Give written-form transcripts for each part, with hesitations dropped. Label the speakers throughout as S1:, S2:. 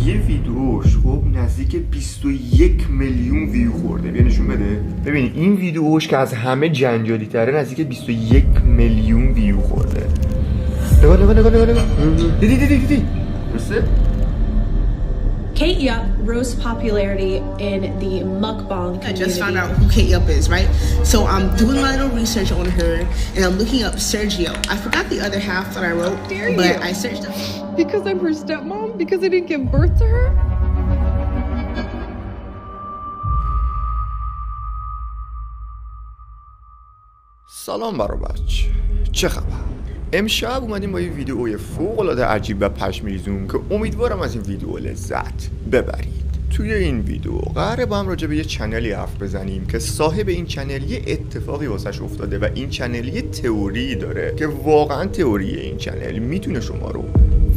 S1: یه ویدیوش خب نزدیک 21 میلیون ویو خورده. بیا نشون بده. ببینید این ویدیوش که از همه جنجالی تره نزدیک 21 میلیون ویو خورده. نگاه دیدی درسته؟
S2: Kate Yup rose to popularity in the mukbang community.
S3: I just found out who Kate Yup is, right? So I'm doing my little research on her, and I'm looking up Sergio. I forgot the other half that I wrote, but I searched up.
S4: Because I'm her stepmom? Because I didn't give birth to her?
S1: سلام برو بچه، چه خبر؟ امشب اومدیم با یه ویدیوی فوق‌العاده عجیب و پشم‌ریزون که امیدوارم از این ویدیو لذت ببرید. توی این ویدیو قراره با هم راجع به یه چنلی حرف بزنیم که صاحب این چنل یه اتفاقی واسش افتاده و این چنل یه تئوری داره که واقعا تئوری این چنل میتونه شما رو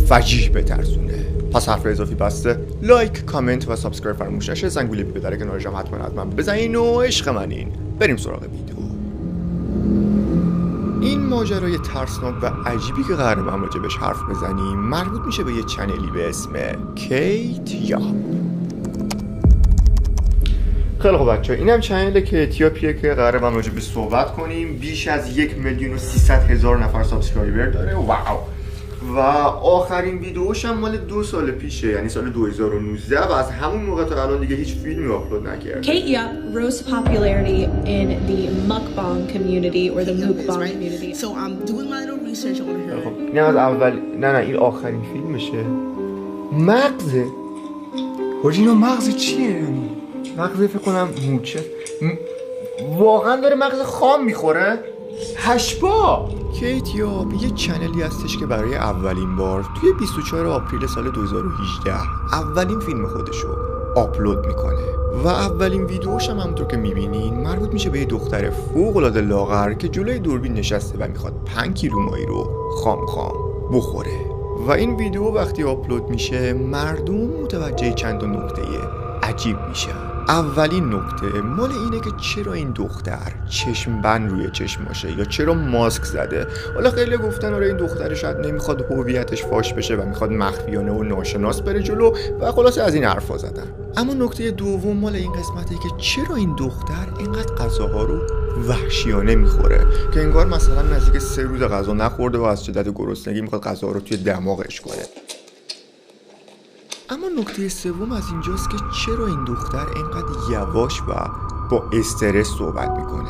S1: فجیح بترسونه. پس حرف اضافی بسته، لایک، کامنت و سابسکرایب فراموش نشه، زنگوله بی در کنارش هم حتما بزنین و عشق منین. بریم سراغ ویدیو. این ماجرای ترسناک و عجیبی که قراره با هم راجبش حرف بزنیم مربوط میشه به یه چنلی به اسم کیت یاپ. خیلی خب بچه، این هم چنل کیت یاپیه که قراره با هم راجبش صحبت کنیم. بیش از 1,300,000 نفر سابسکرایبر داره. واو. و آخرین ویدیوش هم مال 2 سال پیشه، یعنی سال 2019 و از همون موقع تا الان دیگه هیچ فیلمی آپلود نکرده.
S2: Kate Yup rose to popularity in the mukbang community or the mukbang community.
S3: So I'm doing my little research on her.
S1: خب این از اول نه این آخرین فیلمشه. مغزه. اینا مغز چیه یعنی؟ مغز فکر کنم موچه. واقعا داره مغز خام میخوره؟ هشبا. کیت یاپ یه چنلی هستش که برای اولین بار توی 24 آپریل سال 2018 اولین فیلم خودشو آپلود میکنه و اولین ویدیوش هم همونطور که میبینین مربوط میشه به یه دختر فوق‌العاده لاغر که جلوی دوربین نشسته و میخواد 5 کیلو ماهی رو خام بخوره. و این ویدیو وقتی آپلود میشه مردم متوجه چند نکته عجیب میشن. اولین نکته مال اینه که چرا این دختر چشم بند روی چشماشه یا چرا ماسک زده. حالا خیلی گفتن آره این دختر شاید نمیخواد هویتش فاش بشه و میخواد مخفیانه و ناشناس بره جلو و خلاصه از این حرفا زدن. اما نکته دوم مال این قسمته که چرا این دختر اینقدر غذاها رو وحشیانه میخوره که انگار مثلا نزدیک 3 روز غذا نخورده و از شدت گرسنگی میخواد غذا رو توی دماغش کنه. اما نکته سوم از اینجاست که چرا این دختر اینقدر یواش و با استرس صحبت میکنه.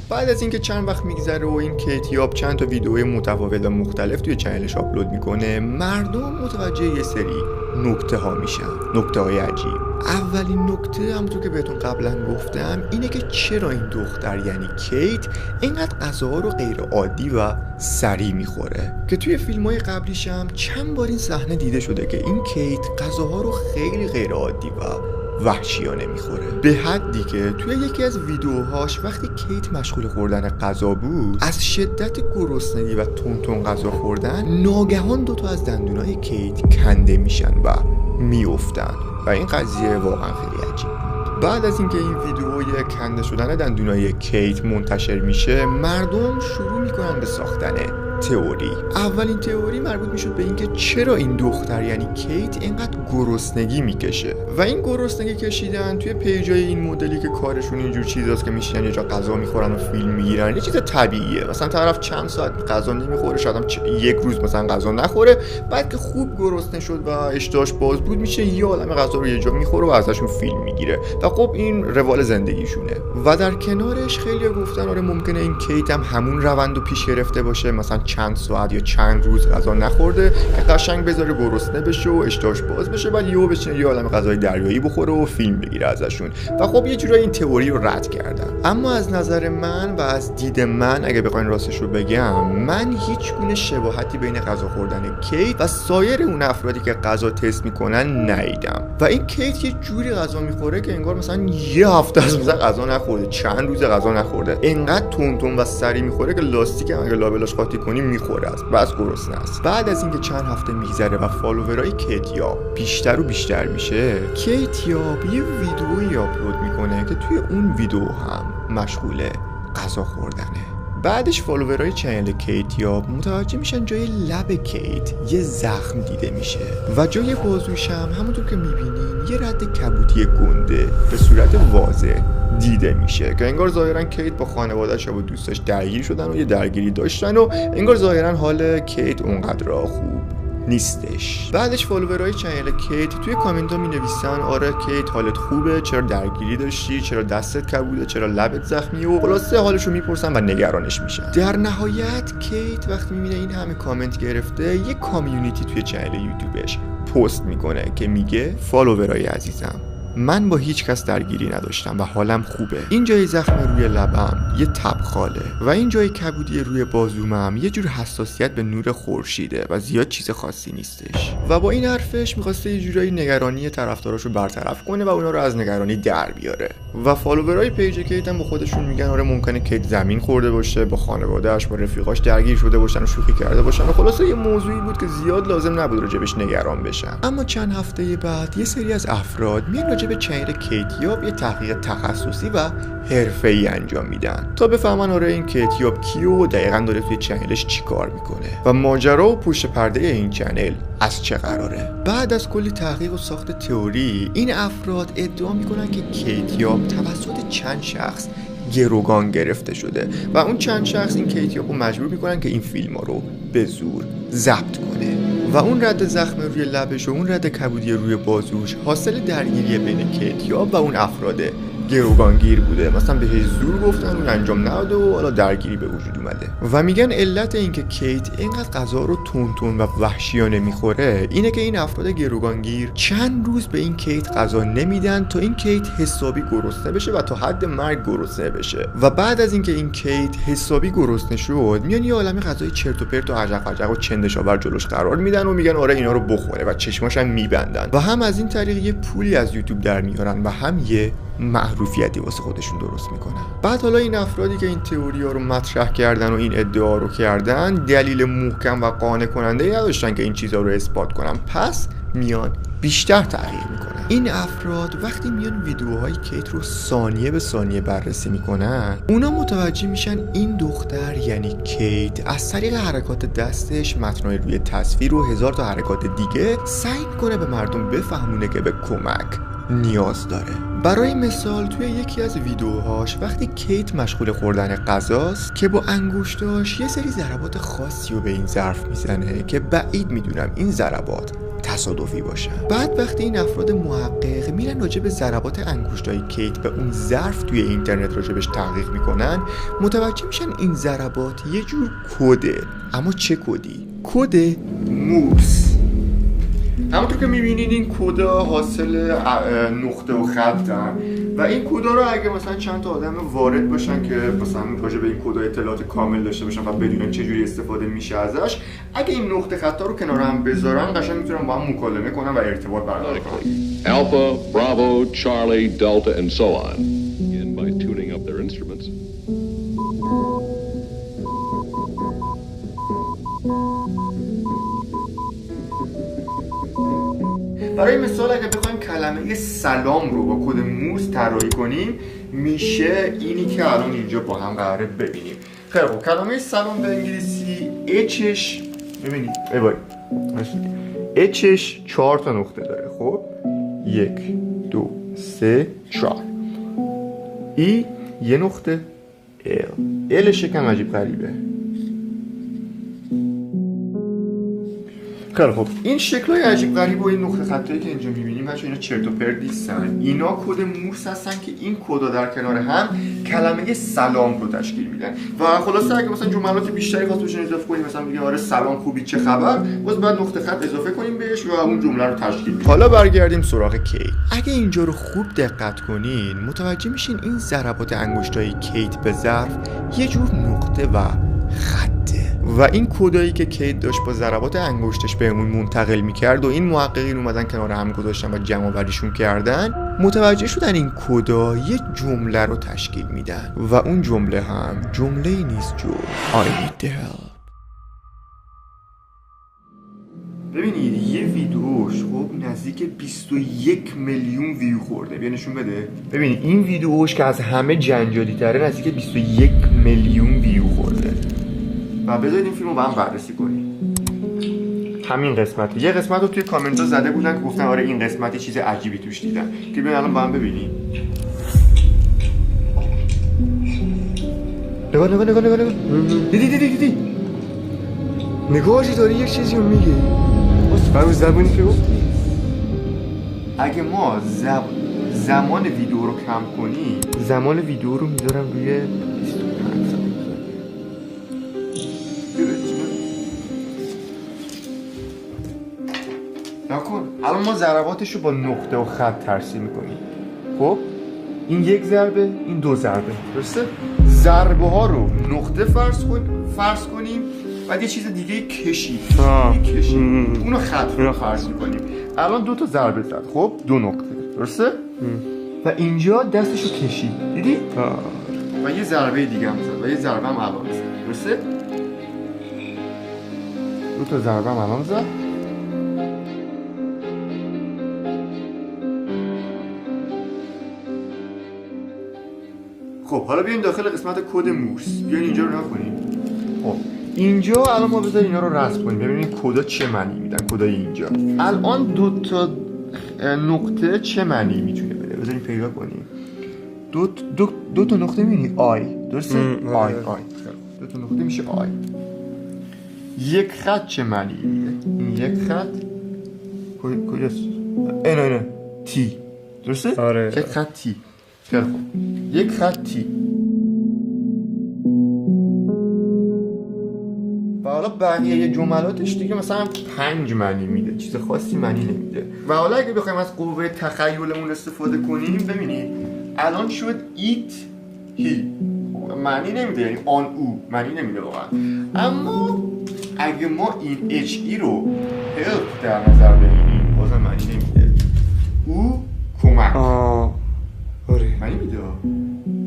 S1: بعد از اینکه چند وقت میگذره و این کیت یاپ چند تا ویدیوی متفاوت و مختلف توی چنلش آپلود میکنه مردم متوجه یه سری نکته ها میشن، نکته های عجیب. اولین نکته همونطور که بهتون قبلا گفتم اینه که چرا این دختر یعنی کیت اینقدر غذاها رو غیر عادی و سریع میخوره که توی فیلم‌های قبلیش هم چند بار این صحنه دیده شده که این کیت غذاها رو خیلی غیر عادی و وحشیانه میخوره، به حدی که توی یکی از ویدیوهاش وقتی کیت مشغول خوردن غذا بود از شدت گرسنگی و تون غذا خوردن ناگهان 2 تا از دندونای کیت کنده میشن و میافتن و این قضیه واقعا خیلی عجیب بود. بعد از اینکه این ویدیوی کنده شدن دندونای کیت منتشر میشه مردم شروع میکنن به ساختن تئوری. اولین تئوری مربوط میشد به اینکه چرا این دختر یعنی کیت اینقدر گرسنگی میکشه و این گرسنگی کشیدن توی پیجای این مدلی که کارشون اینجور چیزاست که میشینن یه جا غذا میخورن و فیلم میگیرن یه چیز طبیعیه. مثلا طرف چند ساعت غذا نمیخوره، شاید هم 1 روز مثلا غذا نخوره، بعد که خوب گرسنه شد و اشتهاش باز بود میشه یه عالمه غذا رو یه جا میخوره و ازشون فیلم میگیره و خب این روال زندگیشونه. و در کنارش خیلی گفتن آره ممکنه این کیت هم همون روندو پیش گرفته باشه، مثلا چند ساعت یا چند روز غذا نخورده که قشنگ بذاره گرسنه بشه و اشتهاش باز بشه بعد یهو بشینه یه عالمه غذای دریایی بخوره و فیلم بگیره ازشون و خب یه جورایی این تئوری رو رد کردن. اما از نظر من و از دید من اگه بخواین راستش رو بگم من هیچ گونه شباهتی بین غذا خوردن کیت و سایر اون افرادی که غذا تست میکنن ندیدم و این کیت یه جوری غذا میخوره که انگار مثلا یه هفته از مثلا غذا نخورده، چند روز غذا نخورده، اینقدر تون و سری میخوره که لاستیک هم اگه لابلاش قاطی کنی میخوره است، بس گرسنه است. بعد از اینکه چند هفته میگذره و فالوورای کیت یاپ بیشتر و بیشتر میشه کیت یاپ یه ویدیویی آپلود میکنه که توی اون ویدیو هم مشغول غذا خوردنه. بعدش فالوورای چنل کیت یاب متوجه میشن جای لب کیت یه زخم دیده میشه و جای بازوش هم همونطور که میبینین یه رد کبودی گنده به صورت واضح دیده میشه که انگار ظاهرا کیت با خانواده‌اش و دوستاش درگیر شدن و یه درگیری داشتن و انگار ظاهرا حال کیت اونقدر خوب نیستش. بعدش فالوورای چنل کیت توی کامنت‌ها می‌نویسن آره کیت حالت خوبه، چرا درگیری داشتی، چرا دستت کبوده، چرا لبت زخمیه و خلاصه حالشو میپرسن و نگرانش میشن. در نهایت کیت وقتی میبینه این همه کامنت گرفته یه کامیونیتی توی چنل یوتیوبش پست میکنه که میگه فالوورای عزیزم، من با هیچ کس درگیری نداشتم و حالم خوبه. این جای زخم روی لبم یه تبخاله و این جای کبودی روی بازومم یه جور حساسیت به نور خورشیده و زیاد چیز خاصی نیستش. و با این حرفش میخواسته یه جورایی نگرانی طرفداراشو برطرف کنه و اونا رو از نگرانی در بیاره. و فالوورای پیج کیت هم با خودشون میگن آره ممکنه کیت زمین خورده باشه، با خانواده‌اش با رفیقاش درگیر شده باشن و شوخی کرده باشن و خلاصه یه موضوعی بود که زیاد لازم نبود راجبش نگران بشن. اما چند هفته بعد یه سری از افراد میان به چنل کیت یاب یه تحقیق تخصصی و حرفه‌ای انجام میدن تا بفهمن آره این کیت یاب کیه و دقیقاً داره توی چنلش چی کار میکنه و ماجرا و پشت پرده این چنل از چه قراره. بعد از کلی تحقیق و ساخت تئوری این افراد ادعا میکنن که کیت یاب توسط چند شخص گروگان گرفته شده و اون چند شخص این کیت یاب رو مجبور میکنن که این فیلم ها رو به زور ضبط کنه و اون رد زخم روی لبش و اون رد کبودی روی بازوش حاصل درگیری بین کیت یاب و اون افراد گروگانگیر بوده. مثلا بهش زور گفتن اون انجام نداده و حالا درگیری به وجود اومده و میگن علت اینکه کیت اینقدر غذا رو تون و وحشیانه میخوره اینه که این افراد گروگانگیر چند روز به این کیت غذا نمیدن تا این کیت حسابی گرسنه بشه و تا حد مرگ گرسنه بشه و بعد از اینکه این کیت حسابی گرسنه شد میان یه عالمه غذای چرت و پرت و عجق و چندشاور جلوش قرار میدن و میگن آره اینا رو بخوره و چشماش هم میبندن و هم از این طریق یه پولی از یوتیوب در میارن و هم یه معروفیتی واسه خودشون درست میکنن. بعد حالا این افرادی که این تئوری ها رو مطرح کردن و این ادعا رو کردن دلیل محکم و قانع کننده ای نداشتن که این چیزا رو اثبات کنن، پس میان بیشتر تحقیق میکنن. این افراد وقتی میان ویدیوهای کیت رو ثانیه به ثانیه بررسی میکنن اونا متوجه میشن این دختر یعنی کیت از طریق حرکات دستش، متنای روی تصویر و هزار تا حرکات دیگه سعی میکنه به مردم بفهمونه که به کمک نیاز داره. برای مثال توی یکی از ویدیوهاش وقتی کیت مشغول خوردن غذاست که با انگشتاش یه سری ضربات خاصی رو به این ظرف میزنه که بعید میدونم این ضربات تصادفی باشن. بعد وقتی این افراد محقق میرن راجع به ضربات انگشتای کیت به اون ظرف توی اینترنت راجبش تحقیق میکنن متوجه میشن این ضربات یه جور کده. اما چه کدی؟ کد مورس. همونطور که میبینید این کدا حاصل نقطه و خطن و این کدا رو اگه مثلا چند تا آدم وارد باشن که مثلا راجع به این کدا اطلاعات کامل داشته باشن و بدونن چجوری استفاده میشه ازش، اگه این نقطه خطا رو کنار هم بذارن قشنگ میتونن با هم مکالمه کنن و ارتباط برقرار کنن.
S5: Alpha, Bravo, Charlie, Delta and so on. And by tuning up their instruments.
S1: برای مثال اگه بخوایم کلمه سلام رو با کد مورس طراحی کنیم میشه اینی که الان اینجا با هم قراره ببینیم. خیلی خوب، کلمه سلام به انگلیسی اچش ببینید اچش 4 تا نقطه داره. خب 1 2 3 4. ای یه نقطه، الش یکم عجیب غریبه. خیلی خب، این شکل‌های عجیب غریب و این نقطه خطایی که اینجا می‌بینیم بچه‌ها اینا چرت و پرت نیستن. اینا کد مورس هستن که این کدها در کنار هم کلمه سلام رو تشکیل میدن. و خلاصه اگه مثلا جملات بیشتری خواست بهش اضافه کنیم، مثلا میگه آره سلام خوبی چه خبر، باز بعد نقطه خط اضافه کنیم بهش و اون جمله رو تشکیل بدیم. حالا برگردیم سراغ کیت. اگه اینجا رو خوب دقت کنین متوجه میشین این ضربات انگشتای کیت به ظرف یه جور نقطه و خطه و این کدایی که کیت داشت با ضربات انگشتش بهمون منتقل میکرد و این محققین اومدن کنار هم گذاشتن و جمع آوریشون کردن، متوجه شدن این کدا یه جمله رو تشکیل میدن و اون جمله هم جمله‌ای نیست جز I need help. ببینید یه ویدیوش خب نزدیک 21 میلیون ویو خورده. بیا نشون بده. ببینید این ویدیوش که از همه جنجالی تره نزدیک 21 میلیون ویو خورده. و بذارید این فیلمو با هم بررسی کنیم. همین قسمت یه قسمت رو توی کامنت ها زده بودن که گفتن آره این قسمت چیز عجیبی توش دیدن که بیاین الان با هم ببینیم. نگاه دیدی نگاهش داره یک چیزی رو میگه برای زبونی که گفتی. اگه ما زمان ویدیو رو کم کنیم زمان ویدیو رو میذارم روی 25 ثانیه. نکن الان ما ضرباتش رو با نقطه و خط ترسیم میکنیم. خب این یک ضربه این دو ضربه درسته؟ ضربه ها رو نقطه فرض کنیم بعد یه چیز دیگه کشید اونو خط فرض میکنیم. الان دو تا ضربه زد خب دو نقطه درسته؟ و اینجا دستشو کشید دیدی؟ و یه ضربه دیگه هم زد و یه ضربه هم الان زد درسته؟ دو تا ضربه هم الان زد. خب حالا بیاین داخل قسمت کد مورس. بیاین اینجا رو نگاه کنیم. خب اینجا الان ما بذاریم اینا رو رسم کنیم ببینیم کدا چه معنی میدن. کدای اینجا الان دو تا نقطه چه معنی میتونه بده. بذاریم پیدا کنیم. دو تا نقطه میبینی آی درسته؟ آی دو تا نقطه میشه آی. یک خط چه معنی میده؟ این یک خط کجاست؟ اینا تی درسته؟
S6: آره.
S1: یک خط تی. خیلی خوب یک خط تی. و حالا بقیه جملاتش دیگه مثلا 5 معنی میده چیز خاصی معنی نمیده. و حالا اگه بخوایم از قوه تخیلمون استفاده کنیم ببینید الان شد ایت هی معنی نمیده یعنی آن او معنی نمیده واقعا. اما اگه ما این اچ ای رو هلپ در نظر بگیریم بازم معنی نمیده. او کمک معنی میده.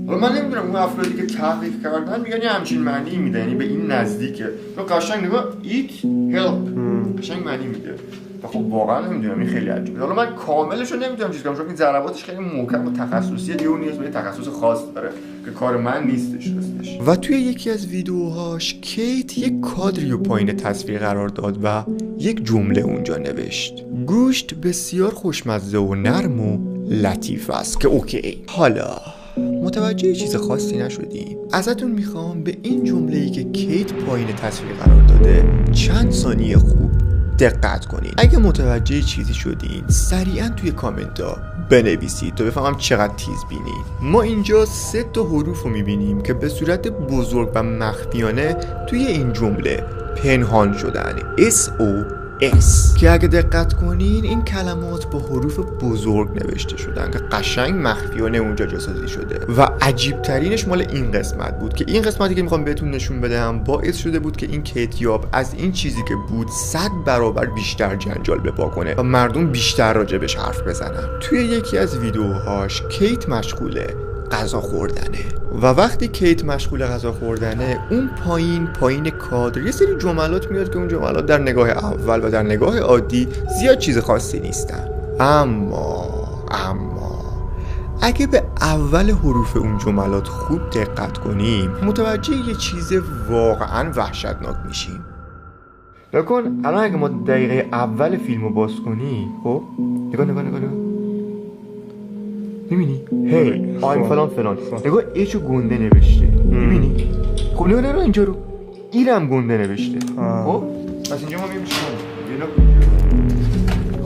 S1: حالا من نمیدونم اون افرادی که تحقیق کردن میگن یه همچین معنی میده یعنی به این نزدیکه. تو قشنگ نگاه eat help قشنگ معنی میده. خب واقعا نمیدونم این خیلی عجیبه. حالا من کاملش رو نمیدونم چیز کنم چون این ضرباتش خیلی محکم و تخصصیه دیگه اون نیاز به تخصص خاص داره که کار من نیستش راستش. و توی یکی از ویدیوهاش کیت یک کادری رو پایین تصویر قرار داد و یک جمله اونجا نوشت. گوشت بسیار خوشمزه و نرم و لطیف است که اوکی. حالا متوجه چیز خاصی نشدیم. ازتون میخوام به این جمله‌ای که کیت پایین تصویر قرار داده چند ثانیه خوب دقت کنین. اگه متوجه چیزی شدین سریعا توی کامنت ها بنویسید تا بفهمم چقدر تیز بینید. ما اینجا 3 تا حروف رو میبینیم که به صورت بزرگ و مخفیانه توی این جمله پنهان شدن. SOS که اگه دقت کنین این کلمات با حروف بزرگ نوشته شدن که قشنگ مخفیانه اونجا جاسازی شده. و عجیب ترینش مال این قسمت بود که این قسمتی که میخوام بهتون نشون بدم باعث شده بود که این کیتیاب از این چیزی که بود 100 برابر بیشتر جنجال بپا کنه و مردم بیشتر راجبش حرف بزنن. توی یکی از ویدیوهاش کیت مشغوله غذا خوردنه و وقتی کیت مشغول غذا خوردنه اون پایین کادر یه سری جملات میاد که اون جملات در نگاه اول و در نگاه عادی زیاد چیز خاصی نیستن. اما اگه به اول حروف اون جملات خوب دقت کنیم متوجه یه چیز واقعا وحشتناک میشیم. نکن الان اگه ما دقیقه اول فیلمو باز کنی خب نگاه میبینی؟ هی آیم فلان نگاه ایچو گنده نوشته میبینی؟ خب نگاه اینجا رو ایرم گنده نوشته. خب پس اینجا ما میبینیم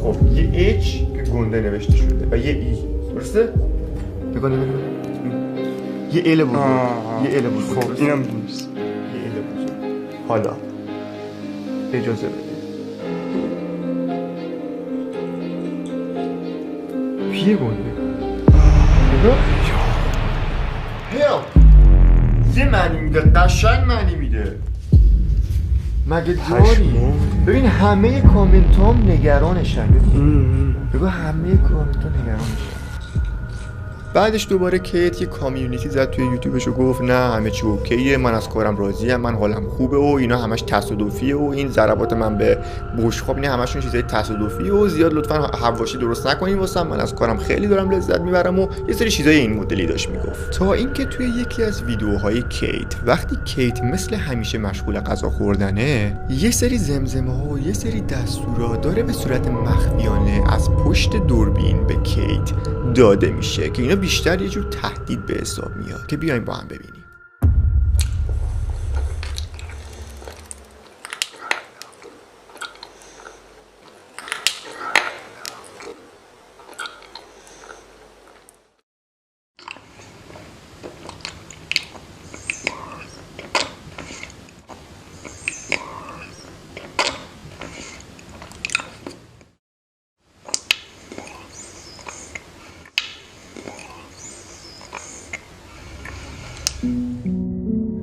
S1: خب یه ایچ که گنده نوشته شده و یه ای درسته؟ نگاه یه ال بزرگ
S6: خب اینم درست
S1: یه ال بزرگ. حالا اجازه بده پیه گنده هلپ یه معنی میده قشنگ معنی میده مگه داری؟ ببین همه کامنت هم نگرانشن. بگو همه کامنت ها نگرانشن. بعدش دوباره کیت یه کامیونیتی زد توی یوتیوبش و گفت نه همه چی اوکیه، من از کارم راضیم، من حالم خوبه و اینا همش تصادفیه و این ضربات من به بشقاب اینا همشون چیزای تصادفیه و زیاد لطفاً حواشی درست نکنین واسم، من از کارم خیلی دارم لذت میبرم و یه سری چیزای این مدلی داشت میگفت. تا اینکه توی یکی از ویدیوهای کیت وقتی کیت مثل همیشه مشغول غذا خوردنه، یه سری زمزمه ها و یه سری دستورا داره به صورت مخفیانه از پشت دوربین به کیت داده میشه که اینا بیشتر یه جور تهدید به حساب میاد که بیایم با هم ببینیم.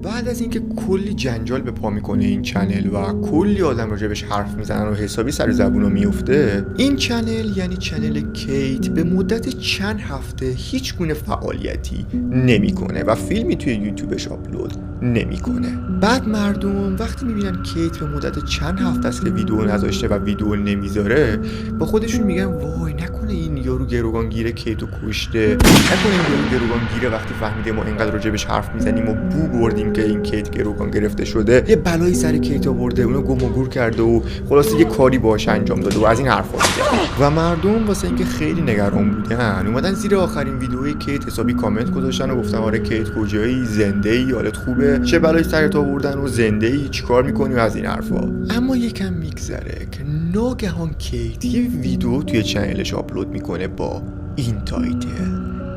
S1: بعد از اینکه کلی جنجال به پا میکنه این چنل و کلی آدم راجبش حرف میزنن و حسابی سر زبونو میفته، این چنل یعنی چنل کیت به مدت چند هفته هیچ گونه فعالیتی نمیکنه و فیلمی توی یوتیوبش آپلود نمیکنه. بعد مردم وقتی میبینن کیت به مدت چند هفته است که ویدیو نذاشته و ویدیو نمیذاره، با خودشون میگن وای نکنه این یارو گروگانگیر کیتو کشته، نکنه این یارو گروگانگیره وقتی فهمیده ما اینقدر راجبش حرف میزنیم و بو بردیم که این کیت گروگان گرفته شده، یه بلایی سر کیت آورده، اونو گم و گور کرده و خلاصه یه کاری باهاش انجام داده و از این حرفا میزنه. و مردم واسه اینکه خیلی نگران بودن اومدن زیر آخرین ویدیوی کیت حسابی کامنت گذاشتن و گفتن آره کیت کجایی، زنده ای، حالت خوبه، چه بلایی سرت آوردن و زنده ای، چیکار میکنی و از این حرفا. اما یکم میگذره که ناگهان کیت یه ویدیو توی چنلش آپلود میکنه با این تایتل: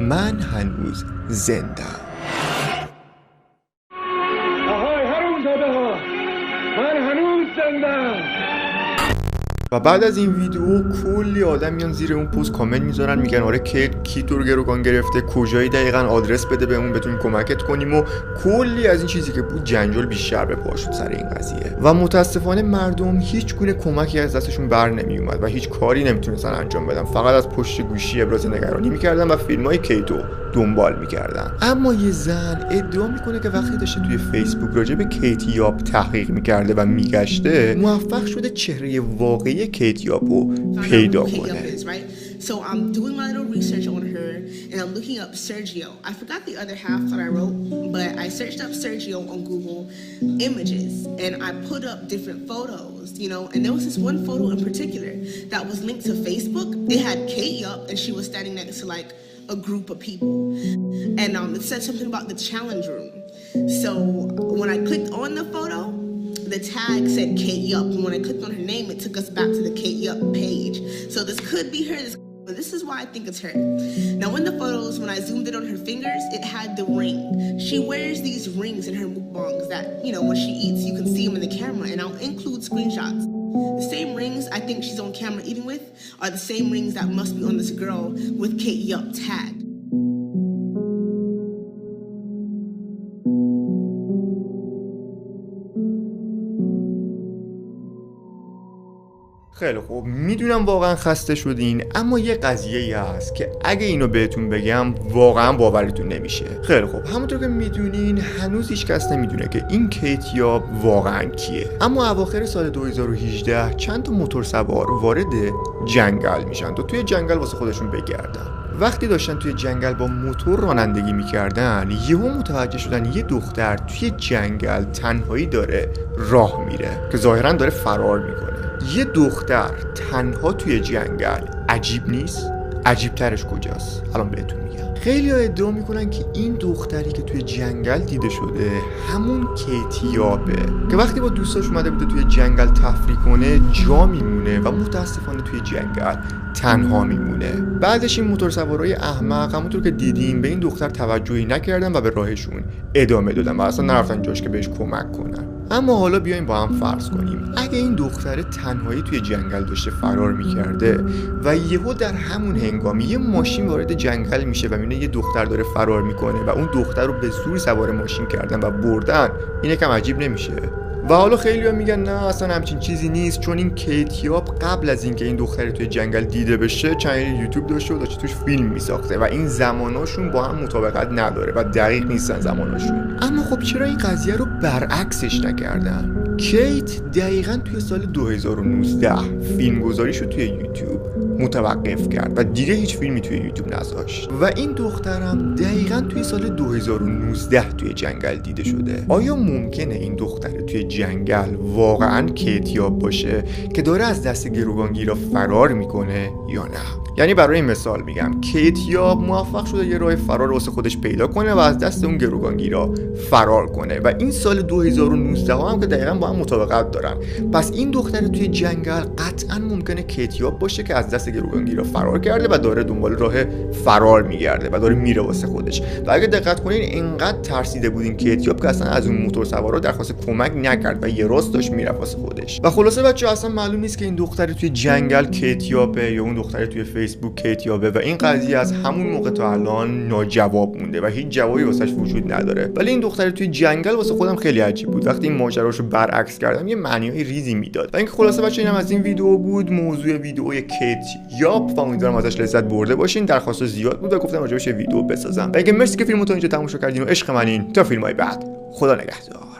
S1: من هنوز زنده. و بعد از این ویدیو کلی آدم میان زیر اون پست کامنت میذارن میگن آره کیت کی تو رو گروگان گرفته، کجایی دقیقاً، آدرس بده بهمون بتونیم کمکت کنیم و کلی از این چیزی که بود جنجال بیشتر به پا شد سر این قضیه. و متاسفانه مردم هیچ گونه کمکی از دستشون بر نمی اومد و هیچ کاری نمیتونستن انجام بدن، فقط از پشت گوشی ابراز نگرانی میکردن و فیلمای کیتو دنبال میکردن. اما یه زن ادعا میکنه که وقتی داشته توی فیسبوک راجع به کیت یاب تحقیق میکرده و میگشته، موفق شده چهره واقعی کیت یابو پیدا کنه.
S3: So I'm doing my little research on her and I'm looking up Sergio. I forgot the other half that I wrote, but I searched up Sergio on Google Images and I put up different photos, you know, and there was this one photo in particular that was linked to Facebook. It had Kate up and she was standing next to like a group of people. And it said something about the challenge room. So when I clicked on the photo, the tag said Kate Yup, and when I clicked on her name, it took us back to the Kate Yup page. So this could be her, but this is why I think it's her. Now in the photos, when I zoomed in on her fingers, it had the ring. She wears these rings in her mukbangs that, you know, when she eats, you can see them in the camera, and I'll include screenshots. The same rings I think she's on camera eating with are the same rings that must be on this girl with Kate Yup tagged.
S1: خیلی خوب، میدونم واقعا خسته شدین، اما یه قضیه‌ای هست که اگه اینو بهتون بگم واقعا باورتون نمیشه. خیلی خوب، همونطور که میدونین هنوز هیچ کس نمیدونه که این کیت یاب واقعا کیه. اما اواخر سال 2018 چند تا موتور سوار وارد جنگل میشن تا توی جنگل واسه خودشون بگردن. وقتی داشتن توی جنگل با موتور رانندگی میکردن، یهو متوجه شدن یه دختر توی جنگل تنهایی داره راه میره که ظاهرا داره فرار میکنه. یه دختر تنها توی جنگل عجیب نیست؟ عجیب ترش کجاست؟ الان بهتون میگم. خیلی ها ادعا میکنن که این دختری که توی جنگل دیده شده همون کیت یابه که وقتی با دوستاش اومده بوده توی جنگل تفریح کنه جا میمونه و متاسفانه توی جنگل تنها میمونه. بعدش این موتورسوارای احمق همونطور که دیدیم به این دختر توجهی نکردن و به راهشون ادامه دادن و اصلا نرفتن جاش که بهش کمک کنن. اما حالا بیایم با هم فرض کنیم اگه این دختر تنهایی توی جنگل داشته فرار میکرده و یهو در همون هنگامی یه ماشین وارد جنگل میشه و میبینه یه دختر داره فرار میکنه و اون دختر رو به زور سوار ماشین کردن و بردن، این یکم عجیب نمیشه؟ و حالا خیلی‌ها میگن نه اصلا همچین چیزی نیست، چون این کیت یاب قبل از اینکه این دختر توی جنگل دیده بشه چنل یوتیوب داشته و داشته توش فیلم میساخته و این زماناشون با هم مطابقت نداره و دقیق نیستن زماناشون. اما خب چرا این قضیه رو برعکسش نکردن؟ کیت دقیقاً توی سال 2019 فیلمگذاریش رو توی یوتیوب متوقف کرد و دیگه هیچ فیلمی توی یوتیوب نذاشت و این دخترم دقیقاً توی سال 2019 توی جنگل دیده شده. آیا ممکنه این دختر توی جنگل واقعاً کیت یاب باشه که داره از دست گروگانگیرا فرار میکنه یا نه؟ یعنی برای مثال میگم کیت یاب موفق شده یه راه فرار واسه خودش پیدا کنه و از دست اون گروگانگیرا فرار کنه و این سال 2019 هم که دقیقاً با هم مطابقت دارن. پس این دختر توی جنگل قطعاً ممکنه کیت یاب باشه که از دست گروگانگیرا فرار کرده و داره دنبال راه فرار میگرده و داره میره واسه خودش. و اگه دقت کنین اینقدر ترسیده بود این کیت یاب که اصلا از اون موتور سوارا درخواست کمک نکرد و یه راست داشت میرفت واسه خودش. و خلاصه بچه‌ها اصلا معلوم نیست که این دختر توی جنگل کیت یابه یا اون دختر توی فیسبوک کیت یابه و این قضیه از همون موقع تا الان ناجواب مونده و هیچ جوابی واسش وجود نداره. ولی این دختر توی جنگل واسه خودم خیلی عجیب بود. وقتی این ماجراشو برعکس کردم یه معنیای ریزی میداد. و اینکه خلاصه بچه‌ها اینم از این ویدیو بود، موضوع ویدیوی کیت یاب و امیدوارم ازش لذت برده باشین. درخواست زیاد بود و گفتم راجعش ویدیو بسازم. و اینکه مرسی که فیلمو تا اینجا تماشا کردین و عشق منین. تا فیلمای بعد، خدا نگهدار.